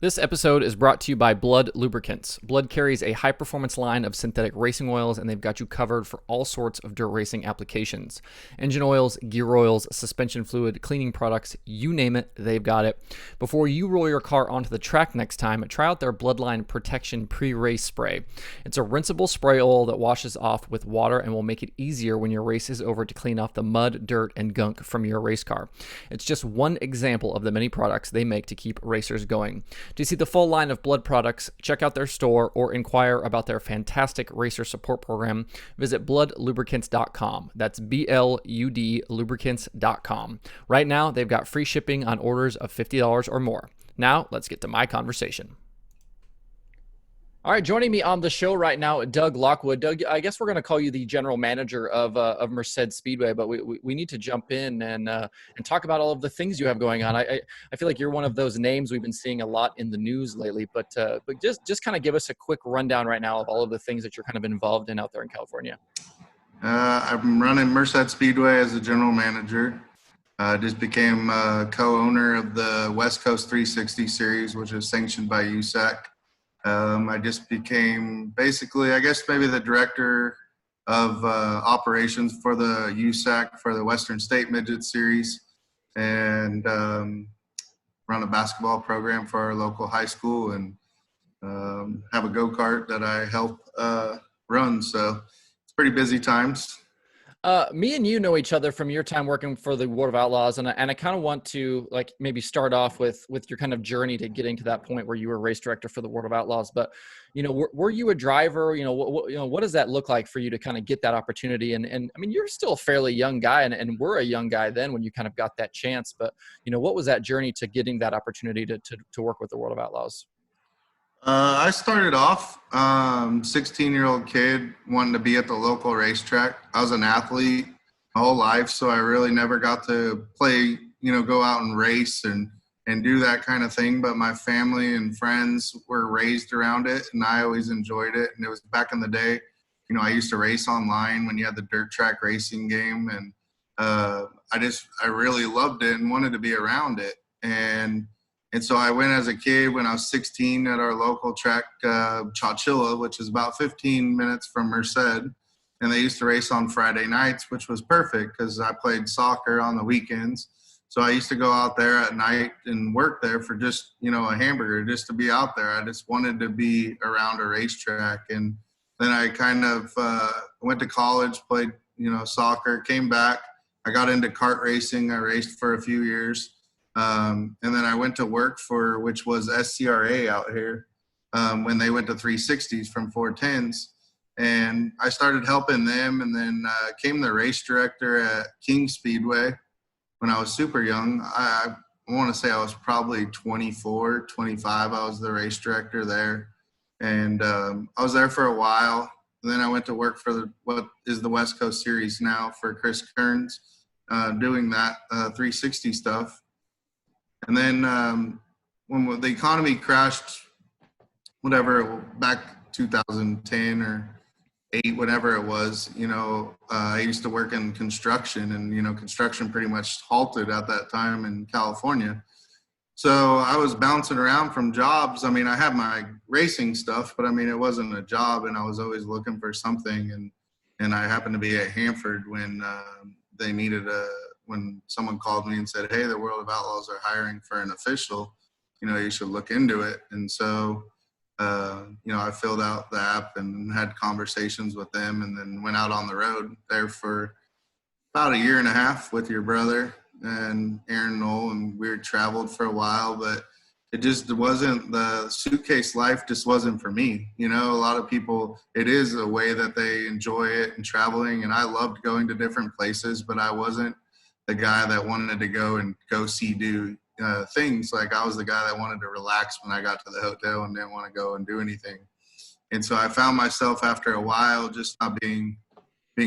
This episode is brought to you by Blood Lubricants. Blood carries a high-performance line of synthetic racing oils, and they've got you covered for all sorts of dirt racing applications. Engine oils, gear oils, suspension fluid, cleaning products, you name it, they've got it. Before you roll your car onto the track next time, try out their Bloodline Protection Pre-Race Spray. It's a rinsable spray oil that washes off with water and will make it easier when your race is over to clean off the mud, dirt, and gunk from your race car. It's just one example of the many products they make to keep racers going. To see the full line of Blood products, check out their store, or inquire about their fantastic racer support program, visit bloodlubricants.com. That's BLUD lubricants.com. Right now, they've got free shipping on orders of $50 or more. Now, let's get to my conversation. All right, joining me on the show right now, Doug Lockwood. Doug, I guess we're going to call you the general manager of Merced Speedway, but we need to jump in and talk about all of the things you have going on. I feel like you're one of those names we've been seeing a lot in the news lately, but just kind of give us a quick rundown right now of all of the things that you're kind of involved in out there in California. I'm running Merced Speedway as a general manager. I just became co-owner of the West Coast 360 series, which is sanctioned by USAC. I just became basically, I guess, maybe the director of operations for the USAC for the Western State Midget Series, and run a basketball program for our local high school, and have a go-kart that I help run. So it's pretty busy times. Me and you know each other from your time working for the World of Outlaws, and I kind of want to maybe start off with your kind of journey to getting to that point where you were race director for the World of Outlaws. But were you a driver? What does that look like for you to kind of get that opportunity? And I mean, you're still a fairly young guy, and we're a young guy then when you kind of got that chance. But what was that journey to getting that opportunity to work with the World of Outlaws? I started off 16-year-old kid wanting to be at the local racetrack. I was an athlete my whole life, so I really never got to play, go out and race and do that kind of thing. But my family and friends were raised around it, and I always enjoyed it. And it was back in the day, I used to race online when you had the DIRTRACKR racing game, and I really loved it and wanted to be around it. And so I went as a kid when I was 16 at our local track, Chowchilla, which is about 15 minutes from Merced. And they used to race on Friday nights, which was perfect because I played soccer on the weekends. So I used to go out there at night and work there for just, a hamburger, just to be out there. I just wanted to be around a racetrack. And then I kind of went to college, played, soccer, came back. I got into kart racing. I raced for a few years. And then I went to work which was SCRA out here, when they went to 360s from 410s, and I started helping them, and then came the race director at King Speedway when I was super young. I want to say I was probably 24, 25. I was the race director there, and I was there for a while. And then I went to work for what is the West Coast Series now for Chris Kearns, doing that 360 stuff. And then when the economy crashed, back 2010 or 8, whatever it was, I used to work in construction, and, construction pretty much halted at that time in California. So I was bouncing around from jobs. I mean, I had my racing stuff, but I mean, it wasn't a job, and I was always looking for something. And I happened to be at Hanford when they needed when someone called me and said, hey, the World of Outlaws are hiring for an official, you should look into it. And so, I filled out the app and had conversations with them, and then went out on the road there for about a year and a half with your brother and Aaron Knoll, and we traveled for a while, but it just wasn't, the suitcase life just wasn't for me. A lot of people, it is a way that they enjoy it and traveling, and I loved going to different places, but I wasn't the guy that wanted to go see things. Like, I was the guy that wanted to relax when I got to the hotel and didn't want to go and do anything. And so I found myself after a while just not being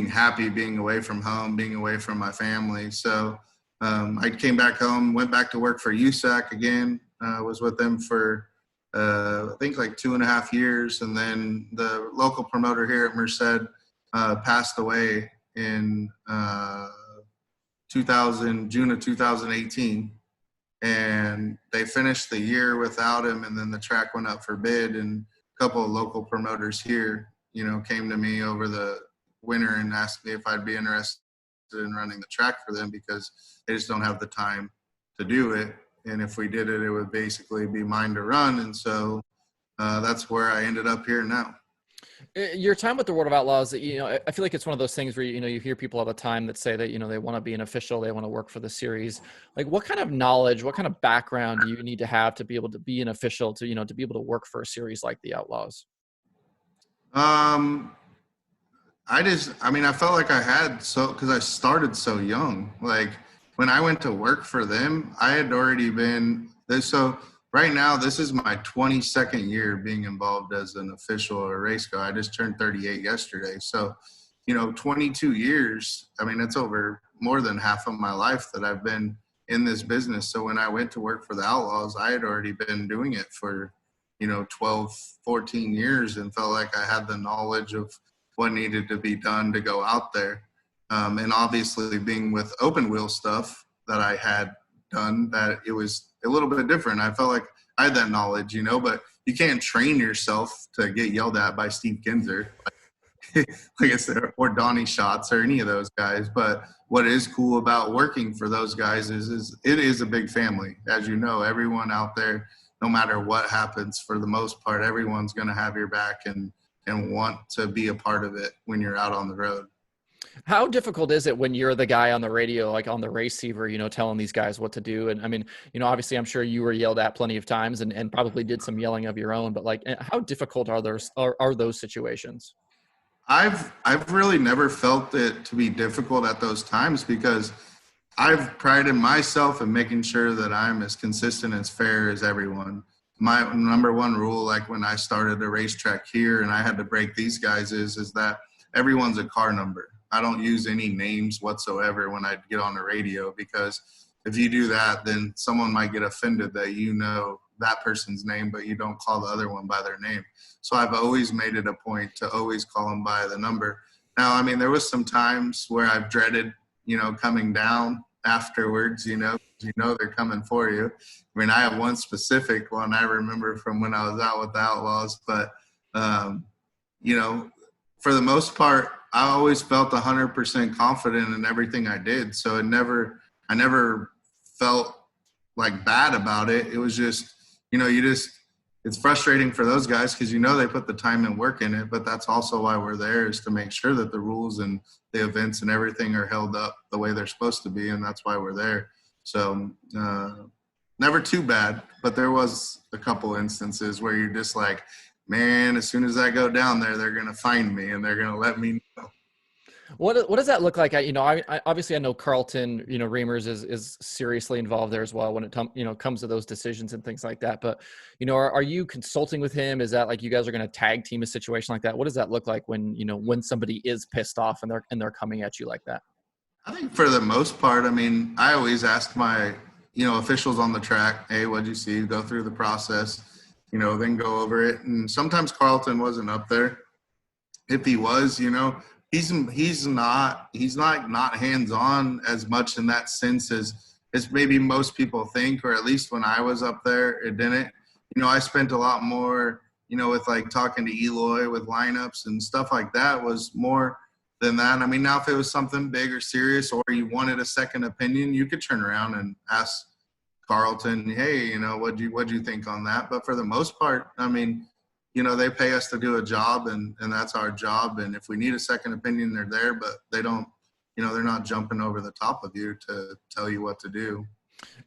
happy, being away from home, being away from my family. So I came back home, went back to work for USAC again. Was with them for I think like 2.5 years, and then the local promoter here at Merced passed away in June of 2018, and they finished the year without him. And then the track went up for bid, and a couple of local promoters here, came to me over the winter and asked me if I'd be interested in running the track for them, because they just don't have the time to do it. And if we did it, it would basically be mine to run. And so that's where I ended up here now. Your time with the World of Outlaws, I feel like it's one of those things where, you hear people all the time that say that, they want to be an official, they want to work for the series. Like, what kind of knowledge, what kind of background do you need to have to be able to be an official, to be able to work for a series like the Outlaws? I felt like I had, because I started so young. Like, when I went to work for them, I had already been this. So right now, this is my 22nd year being involved as an official or race guy. I just turned 38 yesterday. So, 22 years, it's over more than half of my life that I've been in this business. So when I went to work for the Outlaws, I had already been doing it for, 12, 14 years, and felt like I had the knowledge of what needed to be done to go out there. And obviously being with open wheel stuff that I had done, that it was a little bit different. I felt like I had that knowledge, but you can't train yourself to get yelled at by Steve Kinzer, like I said, or Donnie Schatz or any of those guys. But what is cool about working for those guys is it is a big family. As you know, everyone out there, no matter what happens, for the most part, everyone's going to have your back and want to be a part of it when you're out on the road. How difficult is it when you're the guy on the radio, like on the receiver, telling these guys what to do? And obviously I'm sure you were yelled at plenty of times and probably did some yelling of your own, but like, how difficult are those situations? I've really never felt it to be difficult at those times, because I've prided myself in making sure that I'm as consistent, as fair as everyone. My number one rule, like when I started a racetrack here and I had to break these guys, is that everyone's a car number. I don't use any names whatsoever when I get on the radio, because if you do that, then someone might get offended that that person's name, but you don't call the other one by their name. So I've always made it a point to always call them by the number. Now, there was some times where I've dreaded, coming down afterwards, they're coming for you. I have one specific one I remember from when I was out with the Outlaws, but, for the most part, I always felt 100% confident in everything I did. So I never felt like bad about it. It was just, it's frustrating for those guys, because they put the time and work in it, but that's also why we're there, is to make sure that the rules and the events and everything are held up the way they're supposed to be, and that's why we're there. So never too bad, but there was a couple instances where you're just like, man, as soon as I go down there, they're going to find me and they're going to let me know. What does that look like? I obviously I know Carlton, Reimers is seriously involved there as well when it comes to those decisions and things like that. But, are you consulting with him? Is that like you guys are going to tag team a situation like that? What does that look like when somebody is pissed off and they're coming at you like that? I think for the most part, I always ask my, officials on the track, hey, what'd you see? Go through the process, then go over it. And sometimes Carlton wasn't up there. If he was, he's not hands-on as much in that sense as maybe most people think, or at least when I was up there, it didn't. I spent a lot more, with like talking to Eloy with lineups and stuff like that, was more than that. Now if it was something big or serious, or you wanted a second opinion, you could turn around and ask Carlton, hey, what'd you think on that? But for the most part, they pay us to do a job, and that's our job. And if we need a second opinion, they're there, but they don't, they're not jumping over the top of you to tell you what to do.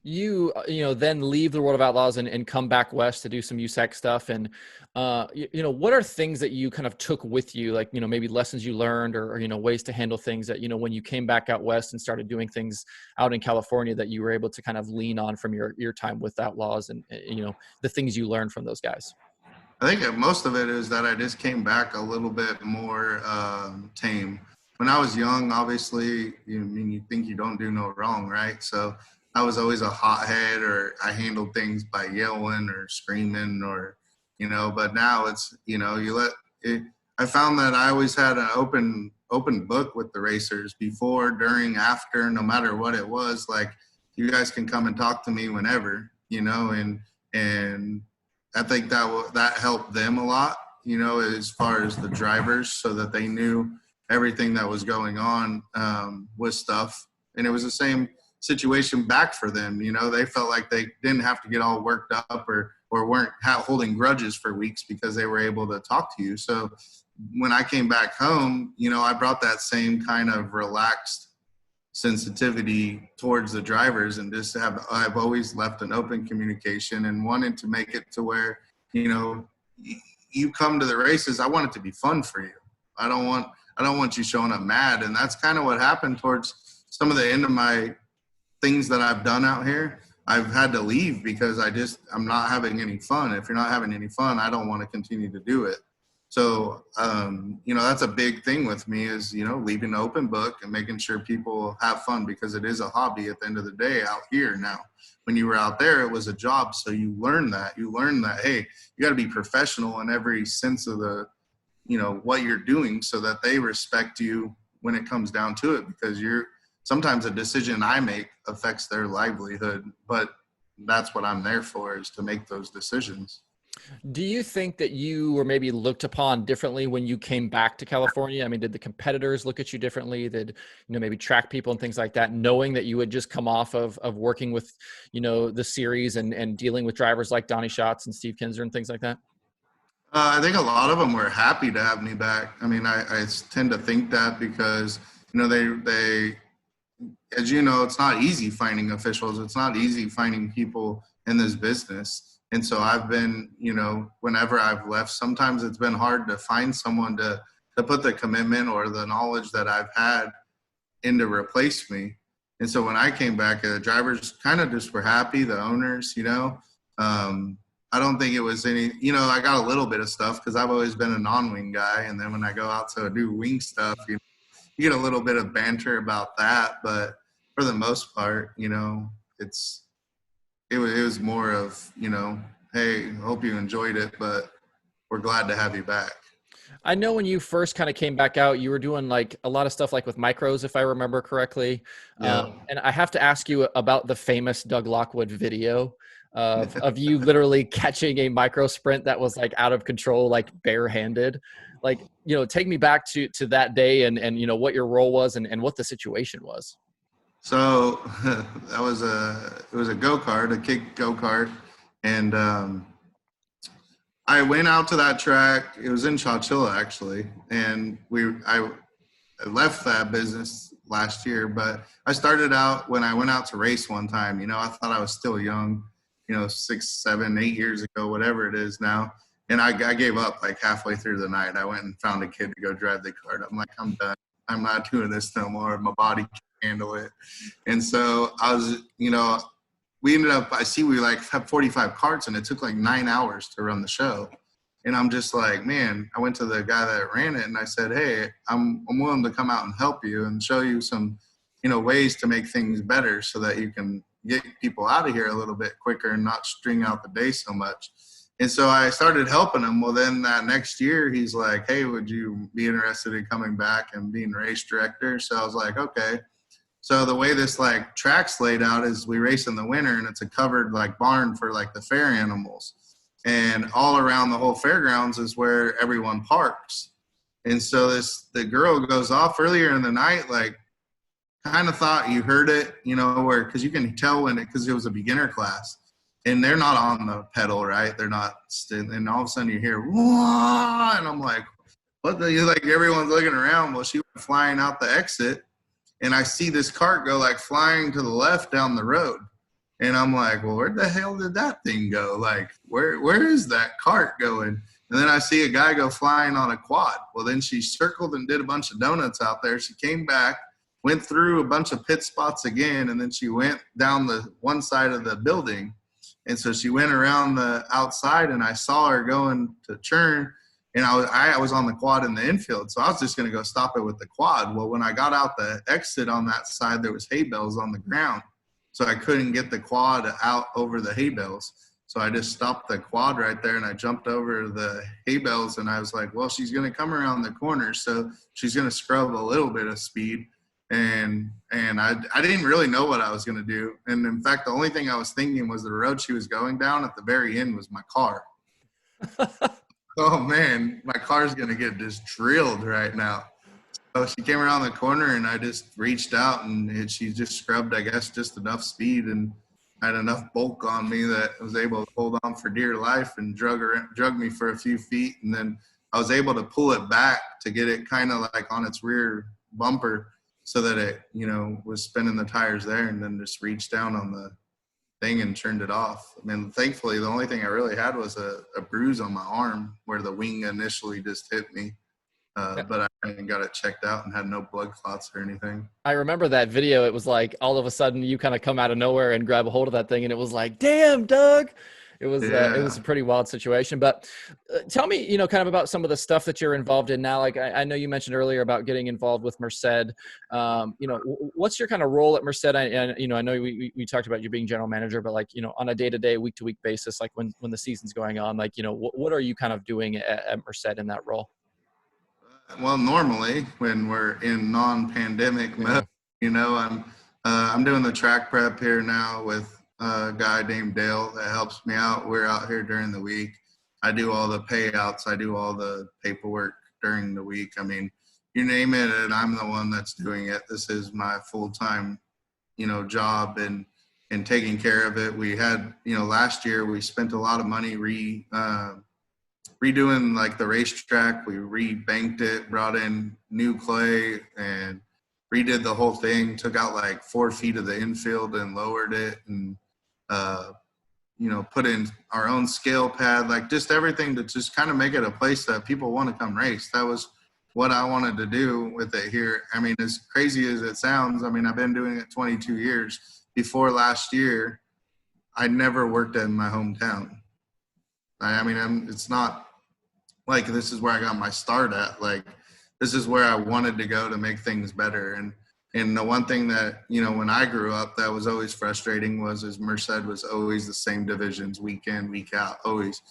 You then leave the World of Outlaws and come back west to do some USAC stuff. And, what are things that you kind of took with you, like, maybe lessons you learned or ways to handle things that, when you came back out west and started doing things out in California, that you were able to kind of lean on from your time with Outlaws and, the things you learned from those guys? I think most of it is that I just came back a little bit more tame. When I was young, obviously, you think you don't do no wrong, right? So I was always a hothead, or I handled things by yelling or screaming, or, but now it's, I found that I always had an open book with the racers before, during, after, no matter what it was. Like, you guys can come and talk to me whenever, you know, and I think that helped them a lot, you know, as far as the drivers, so that they knew everything that was going on with stuff. And it was the same situation back for them. You know, they felt like they didn't have to get all worked up or weren't holding grudges for weeks because they were able to talk to you. So when I came back home, you know, I brought that same kind of relaxed sensitivity towards the drivers, and just I've always left an open communication and wanted to make it to where, you know, you come to the races, I want it to be fun for you. I don't want you showing up mad. And that's kind of what happened towards some of the end of my things that I've done out here. I've had to leave because I'm not having any fun. If you're not having any fun, I don't want to continue to do it. So, you know, that's a big thing with me is, you know, leaving an open book and making sure people have fun, because it is a hobby at the end of the day out here now. When you were out there, it was a job. So you learn that, hey, you got to be professional in every sense of the, you know, what you're doing, so that they respect you when it comes down to it, because sometimes a decision I make affects their livelihood, but that's what I'm there for, is to make those decisions. Do you think that you were maybe looked upon differently when you came back to California? I mean, did the competitors look at you differently? Did, you know, maybe track people and things like that, knowing that you had just come off of working with, you know, the series and dealing with drivers like Donnie Schatz and Steve Kinzer and things like that? I think a lot of them were happy to have me back. I mean, I tend to think that because, you know, they, as you know, it's not easy finding officials. It's not easy finding people in this business. And so I've been, you know, whenever I've left, sometimes it's been hard to find someone to put the commitment or the knowledge that I've had in to replace me. And so when I came back, the drivers kind of just were happy, the owners, you know. I don't think it was any, you know, I got a little bit of stuff because I've always been a non-wing guy. And then when I go out to do wing stuff, you get a little bit of banter about that. But for the most part, you know, it was more of, you know, hey, hope you enjoyed it, but we're glad to have you back. I know when you first kind of came back out, you were doing like a lot of stuff like with micros, if I remember correctly. Yeah. And I have to ask you about the famous Doug Lockwood video of you literally catching a micro sprint that was like out of control, like barehanded. Like, you know, take me back to that day and, you know, what your role was and what the situation was. So it was a go-kart, a kick go-kart. And I went out to that track. It was in Chowchilla, actually. And I left that business last year, but I started out when I went out to race one time. You know, I thought I was still young, you know, 6, 7, 8 years ago, whatever it is now. And I gave up like halfway through the night. I went and found a kid to go drive the kart. I'm like, I'm done. I'm not doing this no more. My body can't handle it. And so I was, you know, we ended up, we like have 45 carts, and it took like 9 hours to run the show. And I'm just like, man, I went to the guy that ran it and I said, hey, I'm willing to come out and help you and show you some, you know, ways to make things better so that you can get people out of here a little bit quicker and not string out the day so much. And so I started helping him. Well, then that next year, he's like, hey, would you be interested in coming back and being race director? So I was like, okay. So the way this like track's laid out is we race in the winter, and it's a covered like barn for like the fair animals. And all around the whole fairgrounds is where everyone parks. And so the girl goes off earlier in the night, like kind of thought you heard it, you know, because you can tell because it was a beginner class. And they're not on the pedal, right? They're not, and all of a sudden you hear, whoa, and I'm like, what the, like everyone's looking around. Well, she went flying out the exit, and I see this cart go like flying to the left down the road. And I'm like, well, where the hell did that thing go? Like, where is that cart going? And then I see a guy go flying on a quad. Well, then she circled and did a bunch of donuts out there. She came back, went through a bunch of pit spots again, and then she went down the one side of the building. And so she went around the outside, and I saw her going to churn, and I was on the quad in the infield. So I was just going to go stop it with the quad. Well, when I got out the exit on that side, there was hay bales on the ground. So I couldn't get the quad out over the hay bales. So I just stopped the quad right there, and I jumped over the hay bales, and I was like, well, she's going to come around the corner, so she's going to scrub a little bit of speed. and I didn't really know what I was going to do. And in fact, the only thing I was thinking was the road she was going down at the very end was my car. Oh man, my car's going to get just drilled right now. So she came around the corner and I just reached out and she just scrubbed, I guess, just enough speed and had enough bulk on me that I was able to hold on for dear life and drug me for a few feet. And then I was able to pull it back to get it kind of like on its rear bumper so that it, was spinning the tires there, and then just reached down on the thing and turned it off. I mean, thankfully, the only thing I really had was a bruise on my arm where the wing initially just hit me. But I got it checked out and had no blood clots or anything. I remember that video. It was like all of a sudden you kind of come out of nowhere and grab a hold of that thing, and it was like, damn, Doug. It was a pretty wild situation. But tell me, kind of about some of the stuff that you're involved in now. Like I know you mentioned earlier about getting involved with Merced. What's your kind of role at Merced? I know we talked about you being general manager, but like, on a day-to-day, week-to-week basis, like when the season's going on, like, what are you kind of doing at Merced in that role? Well, normally when we're in non-pandemic mode, I'm doing the track prep here now with a guy named Dale that helps me out. We're out here during the week. I do all the payouts. I do all the paperwork during the week. I mean, you name it, and I'm the one that's doing it. This is my full-time, job and taking care of it. We had, last year we spent a lot of money redoing like the racetrack. We rebanked it, brought in new clay, and redid the whole thing. Took out like 4 feet of the infield and lowered it, and put in our own scale pad, like just everything to just kind of make it a place that people want to come race. That was what I wanted to do with it here. I mean, as crazy as it sounds, I mean, I've been doing it 22 years. Before last year, I never worked in my hometown. It's not like this is where I got my start at. Like, this is where I wanted to go to make things better. And the one thing that, when I grew up that was always frustrating was Merced was always the same divisions week in, week out, always,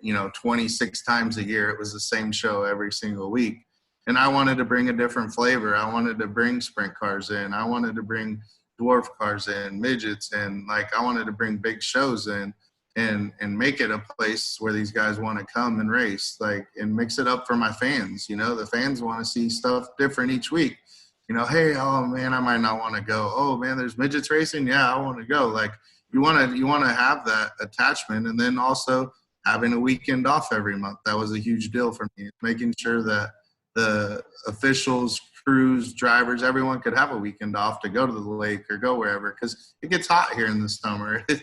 26 times a year. It was the same show every single week. And I wanted to bring a different flavor. I wanted to bring sprint cars in. I wanted to bring dwarf cars in, midgets, and like I wanted to bring big shows in. And make it a place where these guys want to come and race, like, and mix it up for my fans. The fans want to see stuff different each week. Hey, oh man, I might not want to go. Oh man, there's midgets racing. Yeah, I want to go. Like, you want to have that attachment, and then also having a weekend off every month. That was a huge deal for me. Making sure that the officials, crews, drivers, everyone could have a weekend off to go to the lake or go wherever, because it gets hot here in the summer. It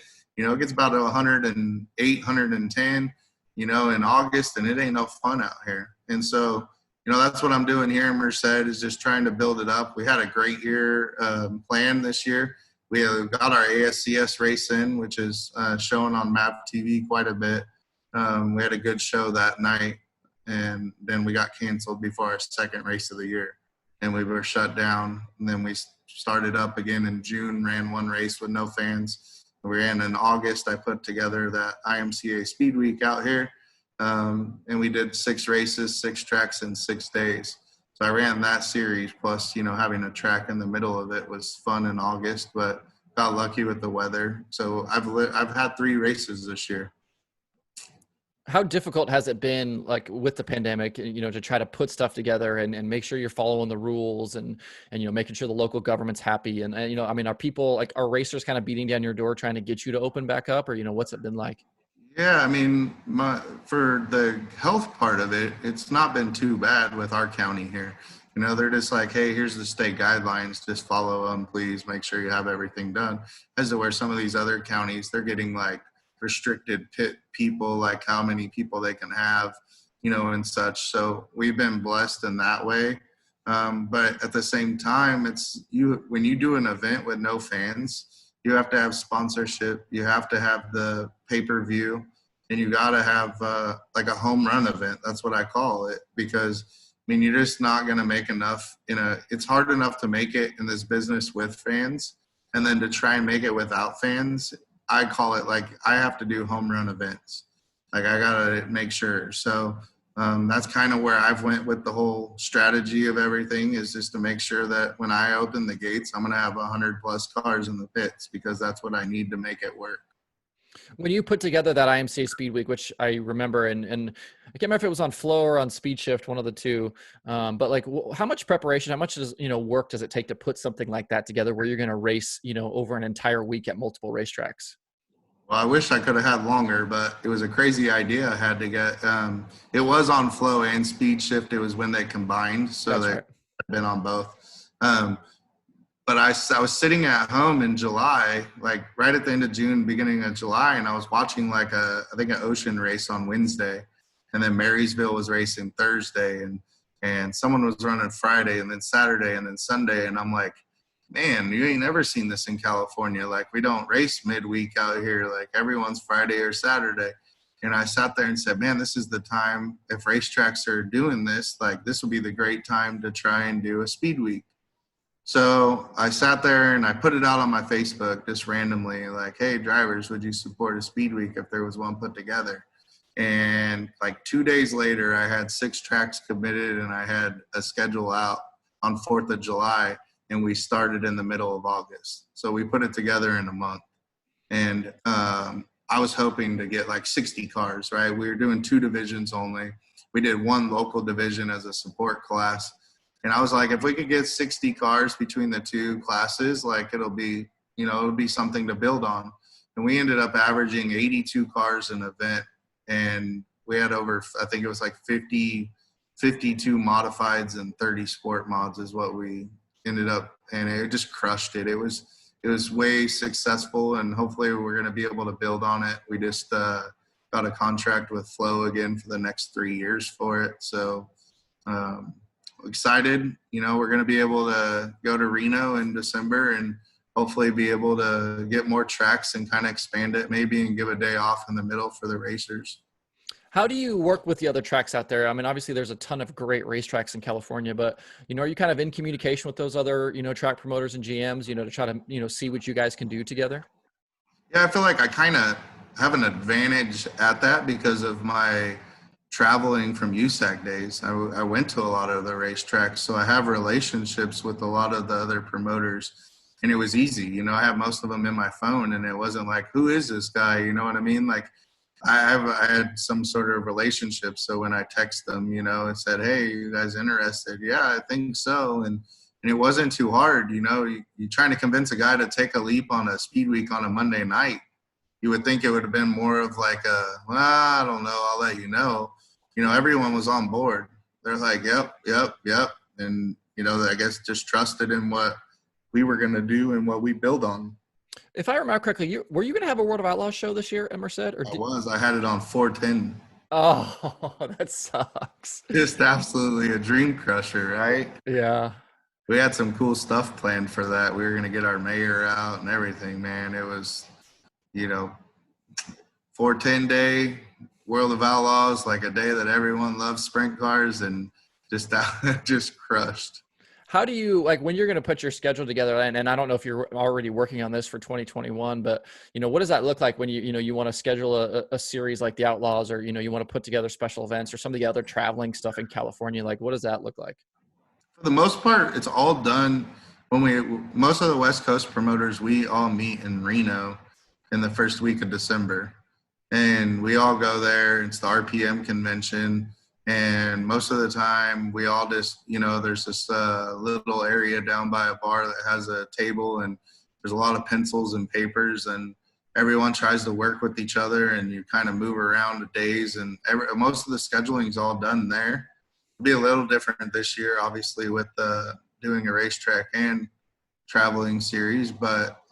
gets about 108, 110, in August, and it ain't no fun out here. And so, that's what I'm doing here in Merced, is just trying to build it up. We had a great year planned this year. We got our ASCS race in, which is showing on MAP TV quite a bit. We had a good show that night, and then we got canceled before our second race of the year, and we were shut down. And then we started up again in June, ran one race with no fans. We ran in August. I put together that IMCA Speed Week out here, and we did 6 races, 6 tracks in 6 days. So I ran that series, plus, having a track in the middle of it was fun in August, but got lucky with the weather. So I've had 3 races this year. How difficult has it been, like with the pandemic, to try to put stuff together and make sure you're following the rules and making sure the local government's happy? And are people, like, are racers kind of beating down your door trying to get you to open back up, or, what's it been like? Yeah, for the health part of it, it's not been too bad with our county here. They're just like, hey, here's the state guidelines. Just follow them, please. Make sure you have everything done. As to where some of these other counties, they're getting like restricted pit people, like how many people they can have, and such. So we've been blessed in that way. But at the same time, when you do an event with no fans, you have to have sponsorship. You have to have the pay-per-view, and you got to have like a home run event. That's what I call it, because you're just not going to make enough it's hard enough to make it in this business with fans, and then to try and make it without fans. I call it like I have to do home run events. Like, I got to make sure. So That's kind of where I've went with the whole strategy of everything, is just to make sure that when I open the gates, I'm going to have 100 plus cars in the pits, because that's what I need to make it work. When you put together that IMCA Speed Week, which I remember, and I can't remember if it was on Flow or on Speed Shift, one of the two, but like how much preparation, how much does, work does it take to put something like that together where you're going to race, over an entire week at multiple racetracks? Well, I wish I could have had longer, but it was a crazy idea I had to get. It was on Flow and Speed Shift. It was when they combined, so That's they've right. been on both. But I was sitting at home in July, like right at the end of June, beginning of July, and I was watching like I think an ocean race on Wednesday, and then Marysville was racing Thursday, and someone was running Friday, and then Saturday, and then Sunday, and I'm like, man, you ain't never seen this in California. Like, we don't race midweek out here. Like, everyone's Friday or Saturday. And I sat there and said, man, this is the time, if racetracks are doing this, like, this would be the great time to try and do a speed week. So I sat there and I put it out on my Facebook just randomly, like, hey, drivers, would you support a speed week if there was one put together? And like 2 days later, I had 6 tracks committed, and I had a schedule out on 4th of July. And we started in the middle of August. So we put it together in a month. And I was hoping to get like 60 cars, right? We were doing 2 divisions only. We did 1 local division as a support class. And I was like, if we could get 60 cars between the 2 classes, like it'll be something to build on. And we ended up averaging 82 cars an event. And we had over, I think it was like 52 modifieds and 30 sport mods is what we ended up, and it just crushed it. It was way successful, and hopefully we're going to be able to build on it. We just got a contract with Flow again for the next 3 years for it. So excited, we're going to be able to go to Reno in December and hopefully be able to get more tracks and kind of expand it maybe, and give a day off in the middle for the racers. How do you work with the other tracks out there? I mean, obviously there's a ton of great racetracks in California, but, are you kind of in communication with those other, track promoters and GMs, to try to, see what you guys can do together? Yeah, I feel like I kind of have an advantage at that because of my traveling from USAC days. I went to a lot of the racetracks, so I have relationships with a lot of the other promoters, and it was easy. I have most of them in my phone, and it wasn't like, who is this guy? You know what I mean? Like, I had some sort of relationship. So when I text them, and said, hey, you guys interested? Yeah, I think so. And it wasn't too hard. You're trying to convince a guy to take a leap on a speed week on a Monday night. You would think it would have been more of like well, I don't know, I'll let you know. Everyone was on board. They're like, yep. And, I guess just trusted in what we were going to do and what we build on. If I remember correctly, were you going to have a World of Outlaws show this year at Merced? I had it on 410. Oh, that sucks. Just absolutely a dream crusher, right? Yeah. We had some cool stuff planned for that. We were going to get our mayor out and everything, man. It was, 410 day, World of Outlaws, like a day that everyone loves sprint cars, and just crushed. How do you, like, when you're going to put your schedule together, and I don't know if you're already working on this for 2021, but, what does that look like when you want to schedule a series like the Outlaws, or, you want to put together special events or some of the other traveling stuff in California? Like, what does that look like? For the most part, it's all done most of the West Coast promoters, we all meet in Reno in the first week of December, and we all go there. It's the RPM convention. And most of the time we all just, there's this little area down by a bar that has a table, and there's a lot of pencils and papers, and everyone tries to work with each other, and you kind of move around the days, and most of the scheduling is all done there. It'll be a little different this year, obviously, with doing a racetrack and traveling series, but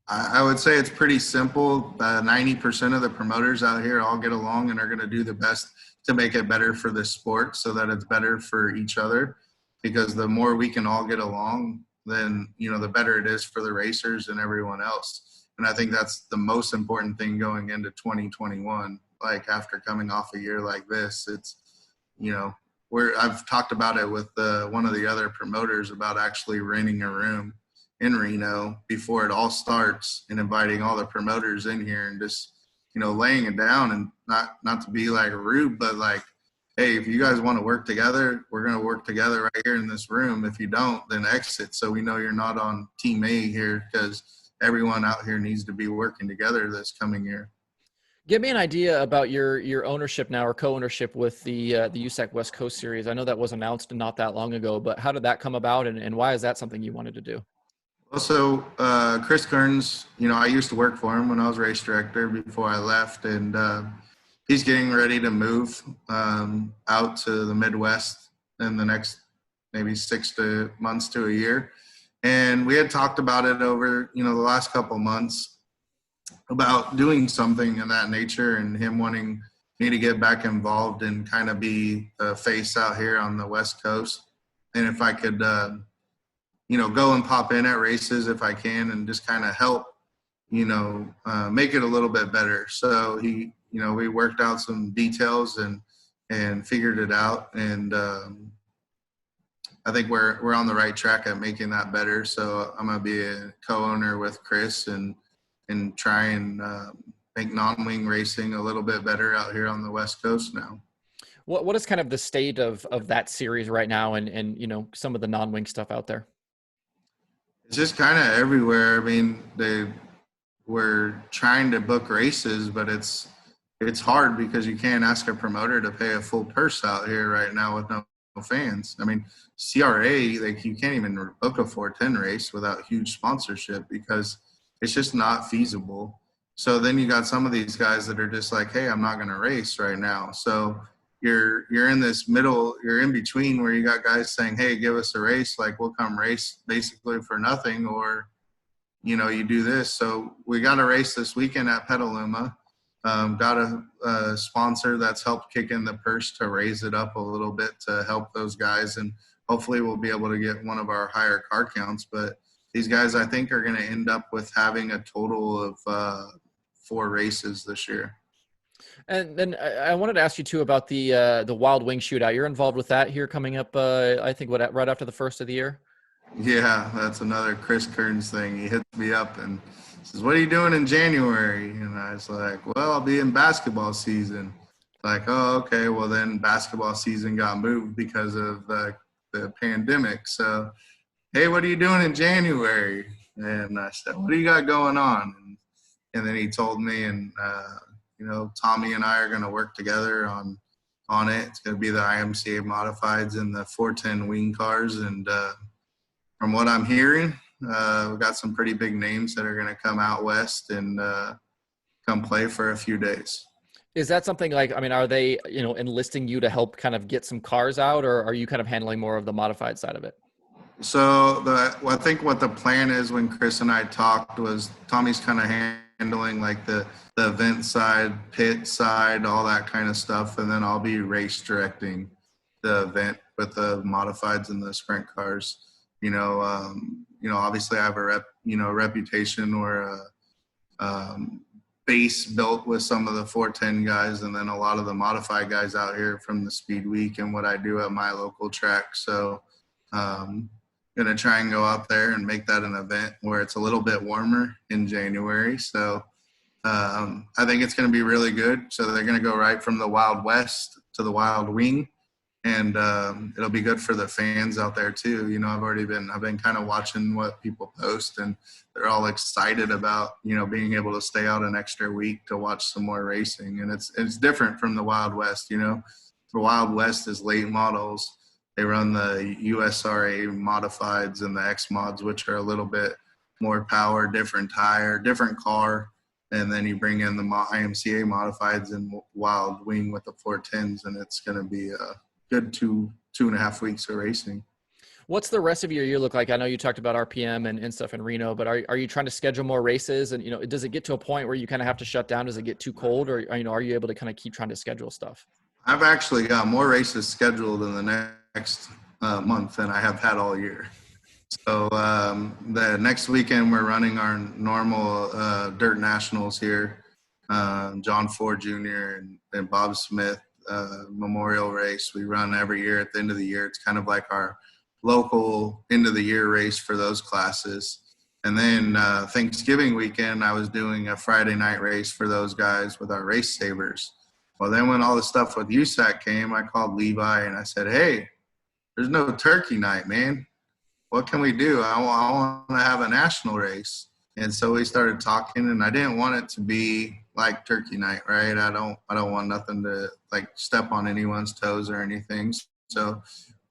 I would say it's pretty simple. 90% of the promoters out here all get along and are going to do the best to make it better for the sport, so that it's better for each other. Because the more we can all get along, then, the better it is for the racers and everyone else. And I think that's the most important thing going into 2021. Like, after coming off a year like this, it's, I've talked about it with one of the other promoters about actually renting a room in Reno before it all starts, and inviting all the promoters in here and just laying it down, and not to be like rude, but like, hey, if you guys want to work together, we're going to work together right here in this room. If you don't, then exit. So we know you're not on team A here, because everyone out here needs to be working together this coming year. Give me an idea about your ownership now, or co-ownership with the USAC West Coast series. I know that was announced not that long ago, but how did that come about, and why is that something you wanted to do? Also, Chris Kearns, I used to work for him when I was race director before I left, and he's getting ready to move out to the Midwest in the next maybe 6 months to a year. And we had talked about it over, the last couple months about doing something in that nature, and him wanting me to get back involved and kind of be a face out here on the West Coast. And if I could, go and pop in at races if I can, and just kind of help, make it a little bit better. So we worked out some details and figured it out. And I think we're on the right track at making that better. So I'm going to be a co-owner with Chris and try and make non-wing racing a little bit better out here on the West Coast now. What is kind of the state of that series right now, and some of the non-wing stuff out there? It's just kind of everywhere. I mean, we're trying to book races, but it's hard because you can't ask a promoter to pay a full purse out here right now with no fans. I mean, CRA, you can't even book a 410 race without huge sponsorship, because it's just not feasible. So then you got some of these guys that are just like, hey, I'm not going to race right now. So you're in this middle, you're in between, where you got guys saying, hey, give us a race, like we'll come race basically for nothing, or you do this. So we got a race this weekend at Petaluma. Got a sponsor that's helped kick in the purse to raise it up a little bit to help those guys, and hopefully we'll be able to get one of our higher car counts. But these guys, I think, are going to end up with having a total of 4 races this year. And then I wanted to ask you too about the Wild Wing Shootout. You're involved with that here coming up, I think, right after the first of the year? Yeah, that's another Chris Kearns thing. He hits me up and says, what are you doing in January? And I was like, well, I'll be in basketball season. Like, oh, okay. Well, then basketball season got moved because of the pandemic. So, hey, what are you doing in January? And I said, what do you got going on? And then he told me, and Tommy and I are going to work together on it. It's going to be the IMCA modifieds and the 410 wing cars. And from what I'm hearing, we've got some pretty big names that are going to come out west and come play for a few days. Is that something like, are they, enlisting you to help kind of get some cars out, or are you kind of handling more of the modified side of it? So I think what the plan is, when Chris and I talked, was Tommy's kind of handling like the event side, pit side, all that kind of stuff, and then I'll be race directing the event with the modifieds and the sprint cars. Obviously I have a reputation or a base built with some of the 410 guys, and then a lot of the modified guys out here from the Speed Week and what I do at my local track. So going to try and go out there and make that an event where it's a little bit warmer in January. So I think it's going to be really good. So they're going to go right from the Wild West to the Wild Wing, and it'll be good for the fans out there too. I've been kind of watching what people post, and they're all excited about, being able to stay out an extra week to watch some more racing. And it's different from the Wild West. The Wild West is late models. They run the USRA modifieds and the X mods, which are a little bit more power, different tire, different car. And then you bring in the IMCA modifieds and Wild Wing with the 410s, and it's going to be a good 2.5 weeks of racing. What's the rest of your year look like? I know you talked about RPM and stuff in Reno, but are you trying to schedule more races? And, does it get to a point where you kind of have to shut down? Does it get too cold, or, are you able to kind of keep trying to schedule stuff? I've actually got more races scheduled in the next month than I have had all year. So the next weekend we're running our normal Dirt Nationals here. John Ford Jr. and Bob Smith memorial race we run every year at the end of the year. It's kind of like our local end of the year race for those classes. And then Thanksgiving weekend, I was doing a Friday night race for those guys with our race sabers. Well, then when all the stuff with USAC came, I called Levi and I said, hey, there's no turkey night, man. What can we do? I want to have a national race. And so we started talking, and I didn't want it to be like turkey night, right? I don't want nothing to like step on anyone's toes or anything. So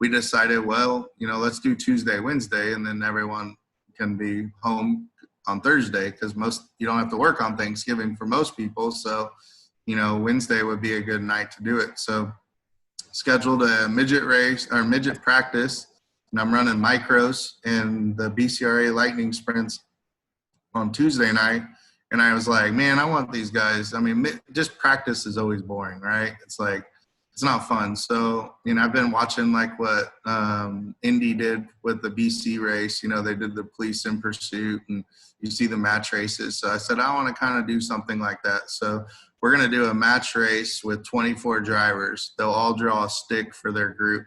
we decided, well, let's do Tuesday, Wednesday, and then everyone can be home on Thursday, because you don't have to work on Thanksgiving for most people. So, Wednesday would be a good night to do it. So scheduled a midget race or midget practice, and I'm running micros and the BCRA lightning sprints on Tuesday night. And I was like, man, I want these guys. I mean, just practice is always boring, right? It's like, it's not fun. So, I've been watching like what Indy did with the BC race. They did the police in pursuit, and you see the match races. So I said, I want to kind of do something like that. So we're going to do a match race with 24 drivers. They'll all draw a stick for their group.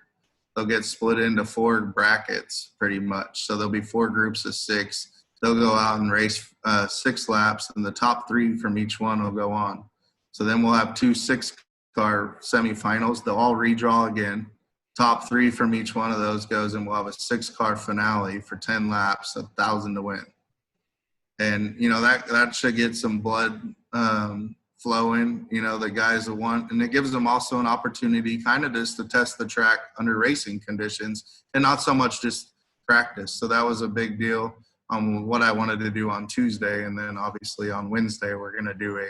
They'll get split into 4 brackets pretty much. So there'll be 4 groups of 6. They'll go out and race 6 laps, and the top 3 from each one will go on. So then we'll have 2 6-car semifinals. They'll all redraw again. Top 3 from each one of those goes, and we'll have a 6-car finale for 10 laps, 1,000 to win. And, that should get some blood flowing, the guys that want, and it gives them also an opportunity kind of just to test the track under racing conditions and not so much just practice. So that was a big deal on what I wanted to do on Tuesday. And then obviously on Wednesday, we're going to do a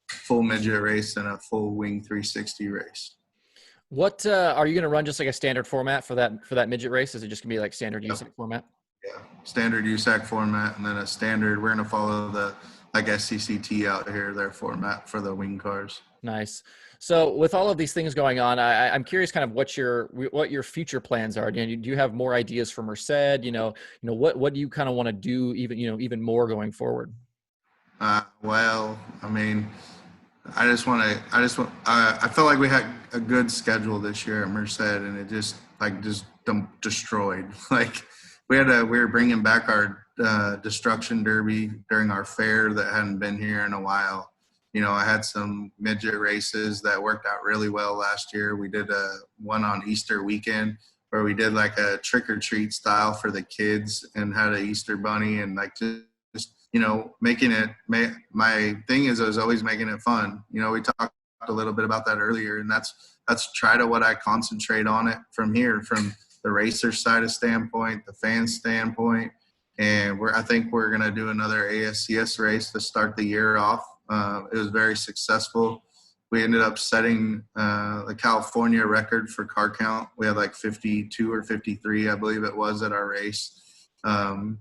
full midget race and a full wing 360 race. What are you going to run just like a standard format for that midget race? Is it just going to be like standard USAC format? Yeah, standard USAC format, and then a standard. We're going to follow the like SCCT out here, their format for the wing cars. Nice. So with all of these things going on, I'm curious kind of what your future plans are. Do you have more ideas for Merced? What do you kind of want to do even more going forward? Well, I mean, I felt like we had a good schedule this year at Merced, and it just destroyed. Like we were bringing back our destruction derby during our fair that hadn't been here in a while. I had some midget races that worked out really well last year. We did one on Easter weekend where we did like a trick or treat style for the kids and had an Easter bunny, and like just making it. My thing is I was always making it fun. We talked a little bit about that earlier, and that's try to what I concentrate on it from here, from the racer side of standpoint, the fan standpoint. And I think we're going to do another ASCS race to start the year off. It was very successful. We ended up setting the California record for car count. We had like 52 or 53, I believe it was, at our race. And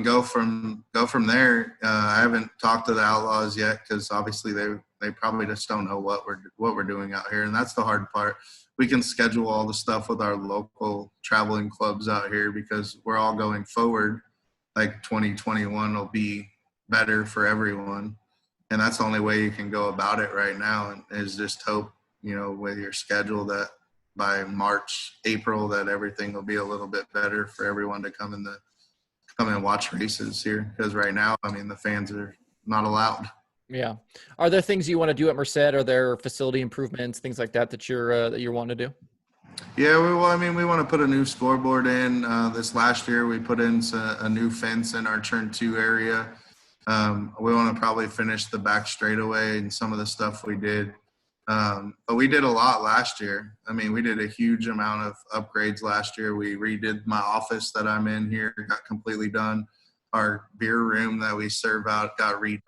go from there. I haven't talked to the Outlaws yet because obviously they probably just don't know what we're doing out here, and that's the hard part. We can schedule all the stuff with our local traveling clubs out here because we're all going forward. Like 2021 will be better for everyone. And that's the only way you can go about it right now, and is just hope, with your schedule that by March, April, that everything will be a little bit better for everyone to come and watch races here. Because right now, I mean, the fans are not allowed. Yeah. Are there things you want to do at Merced? Are there facility improvements, things like that you're wanting to do? Yeah, we want to put a new scoreboard in. This last year, we put in a new fence in our turn 2 area. We want to probably finish the back straightaway and some of the stuff we did. But we did a lot last year. I mean, we did a huge amount of upgrades last year. We redid my office that I'm in here, got completely done. Our beer room that we serve out got redone.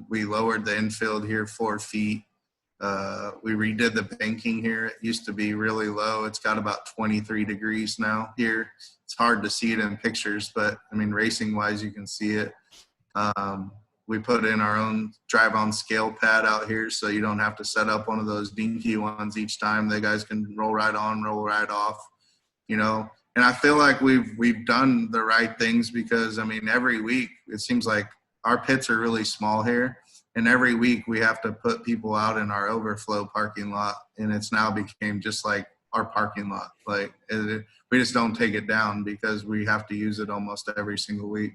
We lowered the infield here 4 feet. We redid the banking here. It used to be really low. It's got about 23 degrees now here. It's hard to see it in pictures, but I mean, racing wise, you can see it. We put in our own drive on scale pad out here, so you don't have to set up one of those dinky ones each time. The guys can roll right on, roll right off, and I feel like we've done the right things because, I mean, every week it seems like our pits are really small here. And every week we have to put people out in our overflow parking lot. And it's now became just like our parking lot. Like we just don't take it down because we have to use it almost every single week.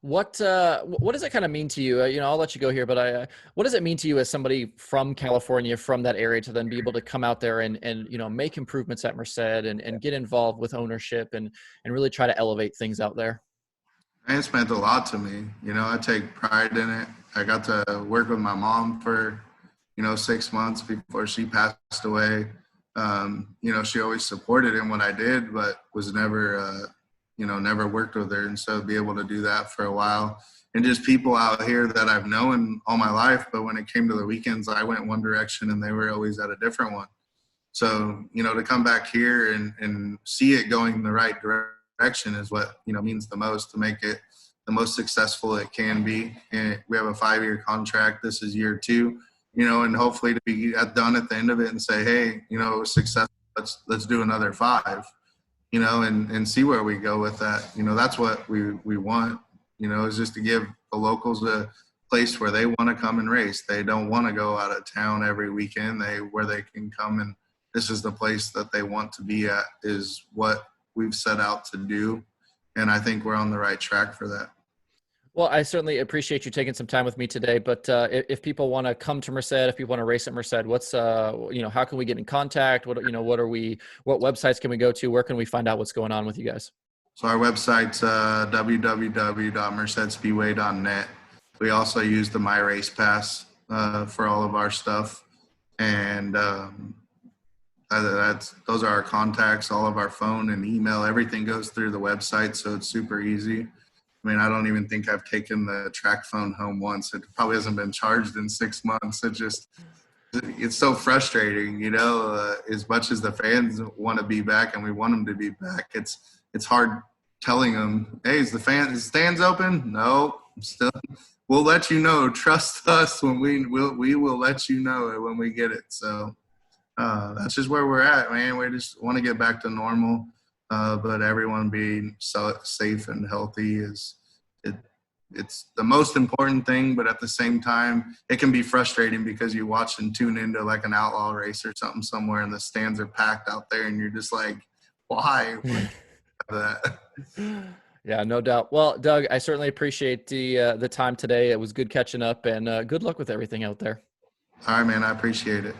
What does it kind of mean to you? I'll let you go here, but what does it mean to you as somebody from California, from that area, to then be able to come out there and make improvements at Merced and get involved with ownership and really try to elevate things out there? And it's meant a lot to me. I take pride in it. I got to work with my mom for, 6 months before she passed away. She always supported in what I did, but was never, never worked with her. And so be able to do that for a while, and just people out here that I've known all my life. But when it came to the weekends, I went one direction and they were always at a different one. So, to come back here and see it going in the right direction is what, means the most, to make it the most successful it can be. And we have a 5-year contract. This is year 2, and hopefully to be done at the end of it and say, hey, it was successful. Let's do another 5, and see where we go with that. That's what we want, is just to give the locals a place where they want to come and race. They don't want to go out of town every weekend. Where they can come, and this is the place that they want to be at, is what we've set out to do. And I think we're on the right track for that. Well, I certainly appreciate you taking some time with me today, but if people want to come to Merced, if people want to race at Merced, what's, how can we get in contact? What websites can we go to? Where can we find out what's going on with you guys? So our website's www.mercedspeedway.net. We also use the My Race Pass for all of our stuff. And those are our contacts. All of our phone and email, everything goes through the website, so it's super easy. I mean, I don't even think I've taken the track phone home once. It probably hasn't been charged in 6 months. It's so frustrating, as much as the fans want to be back and we want them to be back. It's hard telling them, hey, is the stands open? No, we'll let you know. Trust us when we will let you know when we get it. So that's just where we're at, man. We just want to get back to normal. But everyone being so safe and healthy it's the most important thing. But at the same time, it can be frustrating because you watch and tune into like an outlaw race or something somewhere, and the stands are packed out there, and you're just like, why? That. Yeah, no doubt. Well, Doug, I certainly appreciate the time today. It was good catching up, and good luck with everything out there. All right, man. I appreciate it.